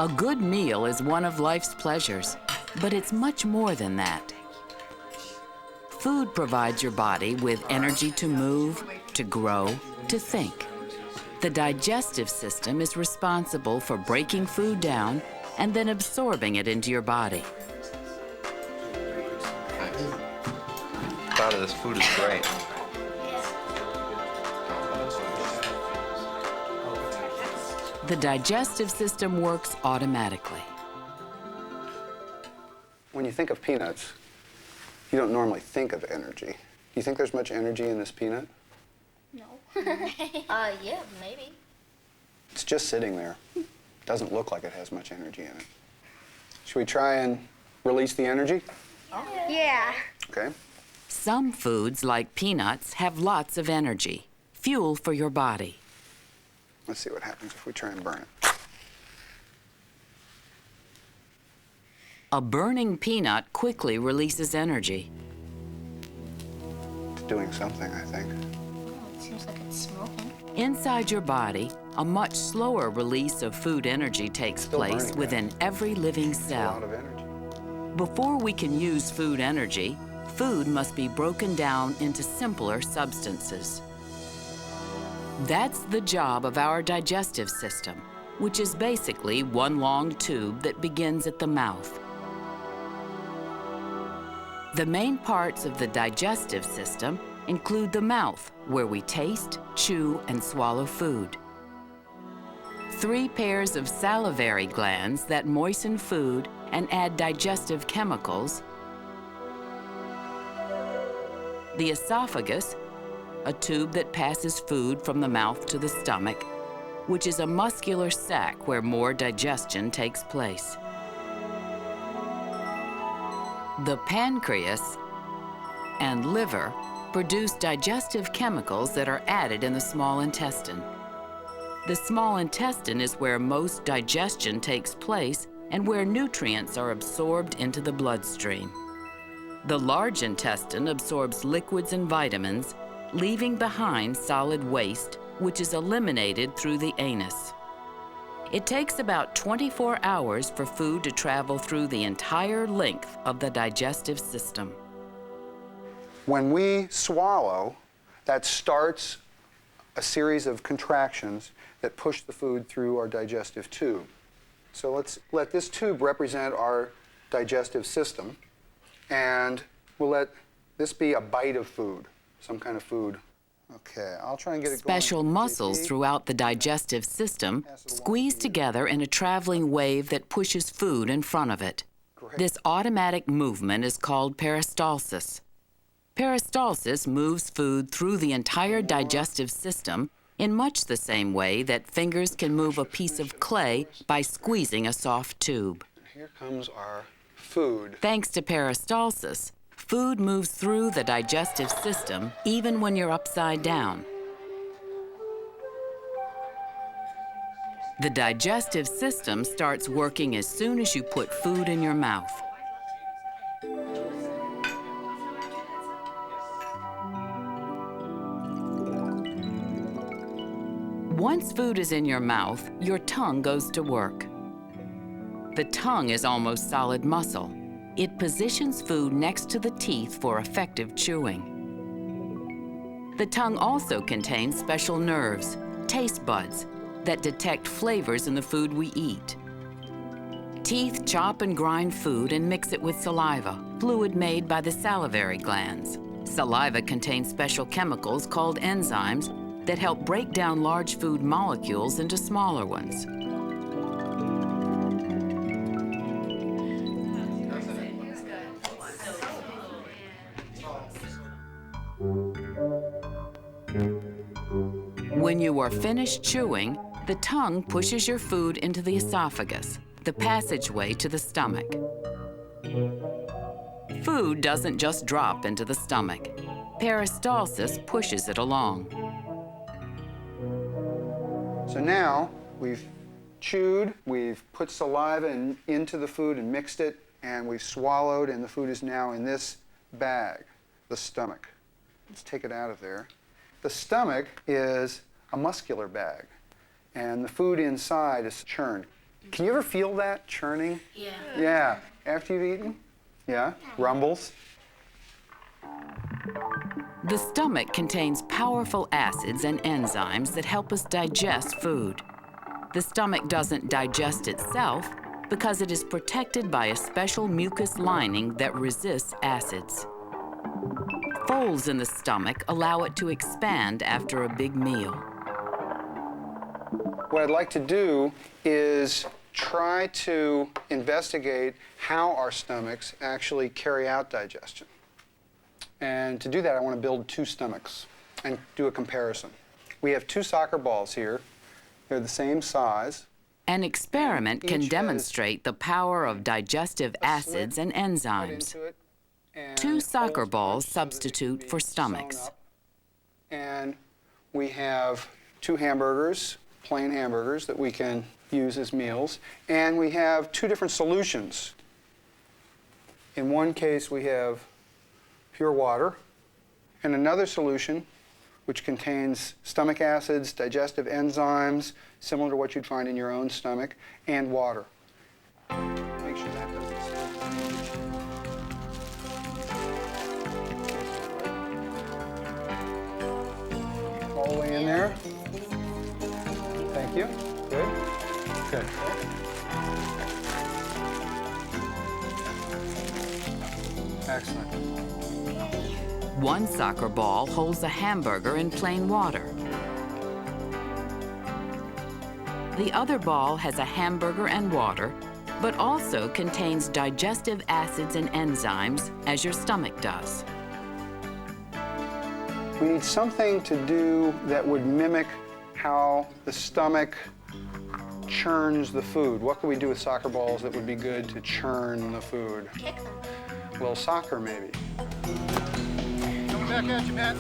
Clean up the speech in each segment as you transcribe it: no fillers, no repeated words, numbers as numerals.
A good meal is one of life's pleasures, but it's much more than that. Food provides your body with energy to move, to grow, to think. The digestive system is responsible for breaking food down and then absorbing it into your body. The thought of this food is great. The digestive system works automatically. When you think of peanuts, you don't normally think of energy. Do you think there's much energy in this peanut? No. Yeah, maybe. It's just sitting there. Doesn't look like it has much energy in it. Should we try and release the energy? Yeah. Okay. Some foods, like peanuts, have lots of energy, fuel for your body. Let's see what happens if we try and burn it. A burning peanut quickly releases energy. It's doing something, I think. Oh, it seems like it's smoking. Inside your body, a much slower release of food energy takes Still place burning, within every living A cell. lot of energy. Before we can use food energy, food must be broken down into simpler substances. That's the job of our digestive system, which is basically one long tube that begins at the mouth. The main parts of the digestive system include the mouth, where we taste, chew, and swallow food. 3 pairs of salivary glands that moisten food and add digestive chemicals. The esophagus, a tube that passes food from the mouth to the stomach, which is a muscular sac where more digestion takes place. The pancreas and liver produce digestive chemicals that are added in the small intestine. The small intestine is where most digestion takes place and where nutrients are absorbed into the bloodstream. The large intestine absorbs liquids and vitamins, leaving behind solid waste, which is eliminated through the anus. It takes about 24 hours for food to travel through the entire length of the digestive system. When we swallow, that starts a series of contractions that push the food through our digestive tube. So let's let this tube represent our digestive system, and we'll let this be a bite of food, some kind of food. Okay, I'll try and get it going. Special muscles throughout the digestive system squeeze together in a traveling wave that pushes food in front of it. This automatic movement is called peristalsis. Peristalsis moves food through the entire digestive system in much the same way that fingers can move a piece of clay by squeezing a soft tube. Here comes our food. Thanks to peristalsis, food moves through the digestive system even when you're upside down. The digestive system starts working as soon as you put food in your mouth. Once food is in your mouth, your tongue goes to work. The tongue is almost solid muscle. It positions food next to the teeth for effective chewing. The tongue also contains special nerves, taste buds, that detect flavors in the food we eat. Teeth chop and grind food and mix it with saliva, fluid made by the salivary glands. Saliva contains special chemicals called enzymes that help break down large food molecules into smaller ones. When you are finished chewing, the tongue pushes your food into the esophagus, the passageway to the stomach. Food doesn't just drop into the stomach. Peristalsis pushes it along. So now we've chewed, we've put saliva into the food and mixed it, and we've swallowed, and the food is now in this bag, the stomach. Let's take it out of there. The stomach is a muscular bag, and the food inside is churned. Can you ever feel that churning? Yeah. Yeah. After you've eaten? Yeah. Rumbles. The stomach contains powerful acids and enzymes that help us digest food. The stomach doesn't digest itself because it is protected by a special mucus lining that resists acids. Folds in the stomach allow it to expand after a big meal. What I'd like to do is try to investigate how our stomachs actually carry out digestion. And to do that, I want to build two stomachs and do a comparison. We have two soccer balls here. They're the same size. An experiment can Each has demonstrate the power of digestive acids and Put enzymes. into it, and Two soccer holes balls punched so that it can substitute be for sewn stomachs. up. And we have two hamburgers, plain hamburgers, that we can use as meals. And we have two different solutions. In one case, we have pure water, and another solution which contains stomach acids, digestive enzymes, similar to what you'd find in your own stomach, and water. Make sure that doesn't spill. All the way in there. Thank you. Good. Good. Excellent. One soccer ball holds a hamburger in plain water. The other ball has a hamburger and water, but also contains digestive acids and enzymes, as your stomach does. We need something to do that would mimic how the stomach churns the food. What could we do with soccer balls that would be good to churn the food? Kick them. A little soccer, maybe. Coming back at you, Matt.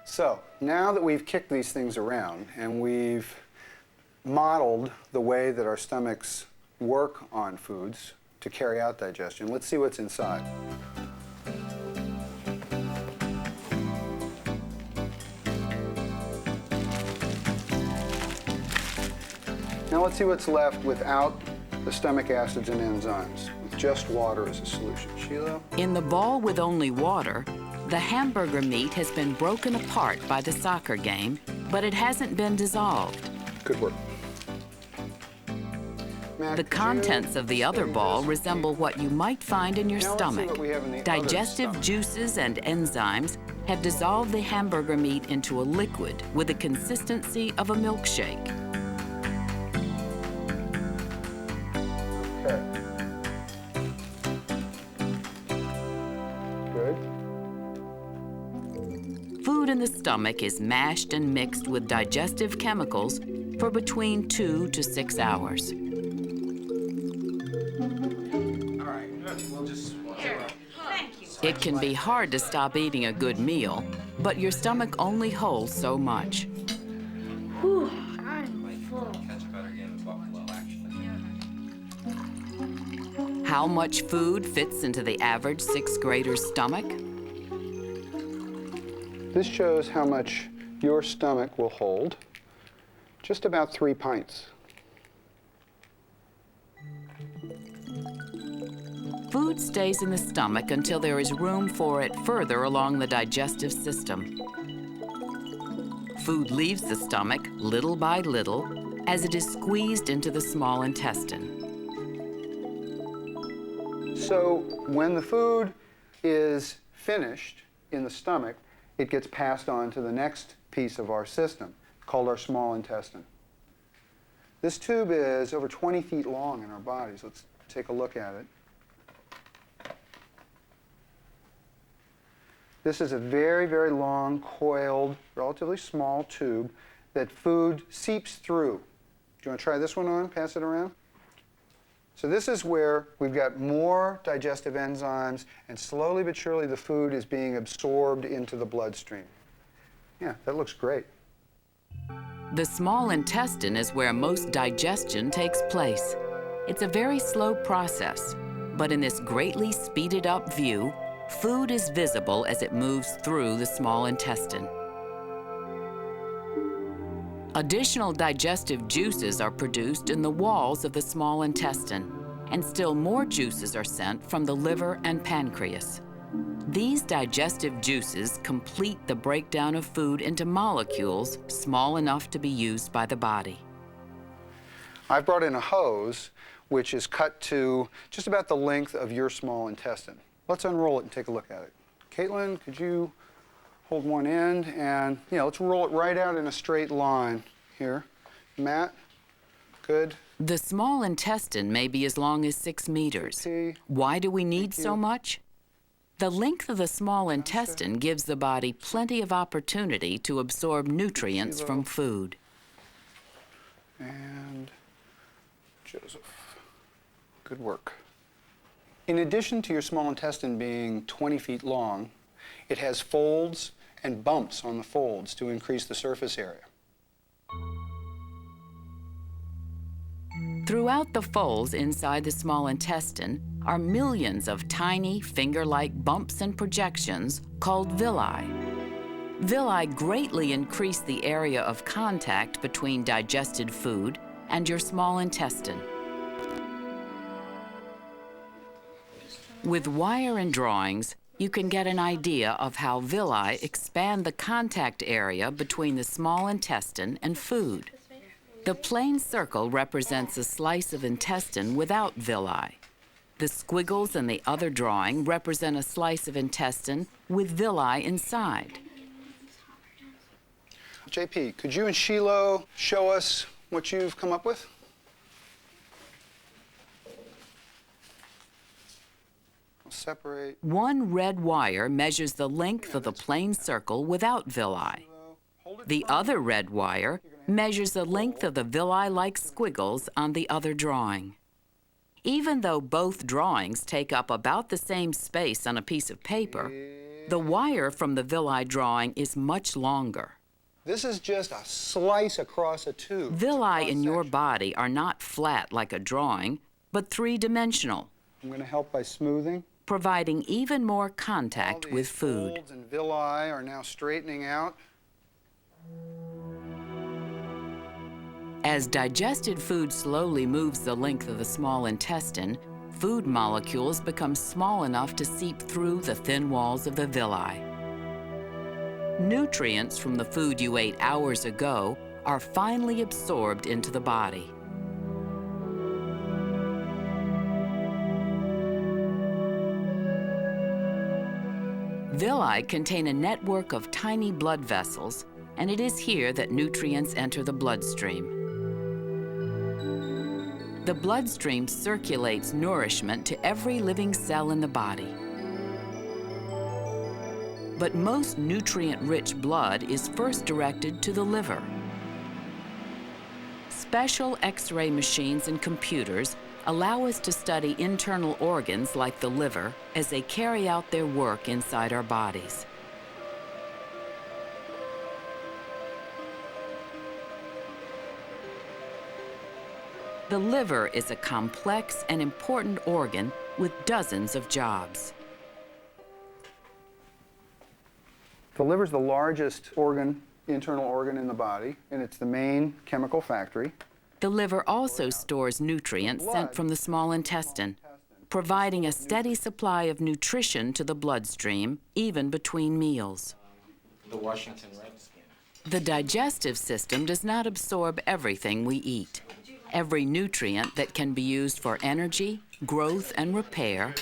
So, now that we've kicked these things around and we've modeled the way that our stomachs work on foods to carry out digestion, let's see what's inside. Now let's see what's left without the stomach acids and enzymes, with just water as a solution. Sheila? In the ball with only water, the hamburger meat has been broken apart by the soccer game, but it hasn't been dissolved. Good work. Matt, The could you contents of the other steady ball this? resemble what you might find in your Now let's see stomach. what we have in the other Digestive stomach. juices and enzymes have dissolved the hamburger meat into a liquid with the consistency of a milkshake. Okay. Good. Food in the stomach is mashed and mixed with digestive chemicals for between 2 to 6 hours. All right, we'll just It can be hard to stop eating a good meal, but your stomach only holds so much. Whew, I'm full. Catch a better game of Buffalo, actually. How much food fits into the average sixth grader's stomach? This shows how much your stomach will hold. Just about 3 pints. Food stays in the stomach until there is room for it further along the digestive system. Food leaves the stomach little by little as it is squeezed into the small intestine. So when the food is finished in the stomach, it gets passed on to the next piece of our system, called our small intestine. This tube is over 20 feet long in our bodies. Let's take a look at it. This is a very, very long, coiled, relatively small tube that food seeps through. Do you want to try this one on? Pass it around. So this is where we've got more digestive enzymes, and slowly but surely the food is being absorbed into the bloodstream. Yeah, that looks great. The small intestine is where most digestion takes place. It's a very slow process, but in this greatly speeded up view, food is visible as it moves through the small intestine. Additional digestive juices are produced in the walls of the small intestine, and still more juices are sent from the liver and pancreas. These digestive juices complete the breakdown of food into molecules small enough to be used by the body. I've brought in a hose which is cut to just about the length of your small intestine. Let's unroll it and take a look at it. Caitlin, could you hold one end and let's roll it right out in a straight line here. Matt, good. The small intestine may be as long as 6 meters. Why do we need so much? The length of the small intestine gives the body plenty of opportunity to absorb nutrients from food. And Joseph, good work. In addition to your small intestine being 20 feet long, it has folds and bumps on the folds to increase the surface area. Throughout the folds inside the small intestine are millions of tiny finger-like bumps and projections called villi. Villi greatly increase the area of contact between digested food and your small intestine. With wire and drawings, you can get an idea of how villi expand the contact area between the small intestine and food. The plain circle represents a slice of intestine without villi. The squiggles in the other drawing represent a slice of intestine with villi inside. JP, could you and Shiloh show us what you've come up with? We'll separate. One red wire measures the length of the plain circle without villi. The other red wire measures the length of the villi-like squiggles on the other drawing. Even though both drawings take up about the same space on a piece of paper, the wire from the villi drawing is much longer. This is just a slice across a tube. Villi in your body are not flat like a drawing, but three-dimensional. I'm going to help by smoothing. Providing even more contact with food. Folds and villi are now straightening out. As digested food slowly moves the length of the small intestine, food molecules become small enough to seep through the thin walls of the villi. Nutrients from the food you ate hours ago are finally absorbed into the body. Villi contain a network of tiny blood vessels, and it is here that nutrients enter the bloodstream. The bloodstream circulates nourishment to every living cell in the body. But most nutrient-rich blood is first directed to the liver. Special X-ray machines and computers allow us to study internal organs like the liver as they carry out their work inside our bodies. The liver is a complex and important organ with dozens of jobs. The liver is the largest organ, internal organ in the body, and it's the main chemical factory. The liver also stores nutrients sent from the small intestine, providing a steady supply of nutrition to the bloodstream, even between meals. The Washington Redskins. The digestive system does not absorb everything we eat. Every nutrient that can be used for energy, growth, and repair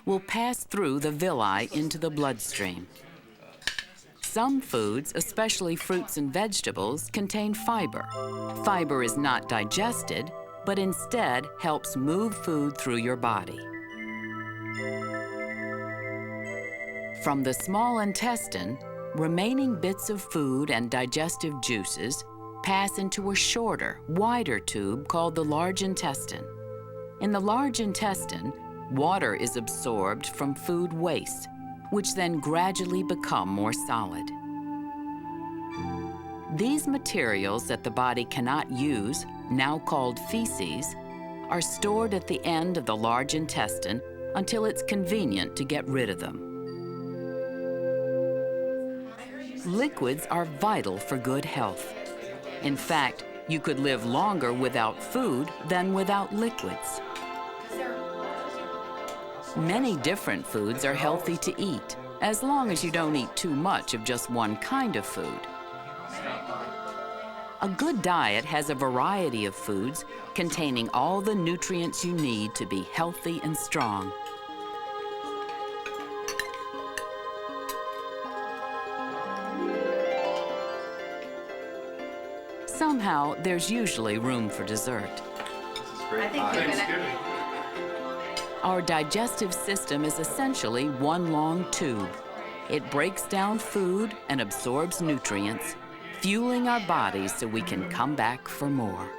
will pass through the villi into the bloodstream. Some foods, especially fruits and vegetables, contain fiber. Fiber is not digested, but instead helps move food through your body. From the small intestine, remaining bits of food and digestive juices pass into a shorter, wider tube called the large intestine. In the large intestine, water is absorbed from food waste, which then gradually become more solid. These materials that the body cannot use, now called feces, are stored at the end of the large intestine until it's convenient to get rid of them. Liquids are vital for good health. In fact, you could live longer without food than without liquids. Many different foods are healthy to eat, as long as you don't eat too much of just one kind of food. A good diet has a variety of foods containing all the nutrients you need to be healthy and strong. Somehow, there's usually room for dessert. I think Thanksgiving. Our digestive system is essentially one long tube. It breaks down food and absorbs nutrients, fueling our bodies so we can come back for more.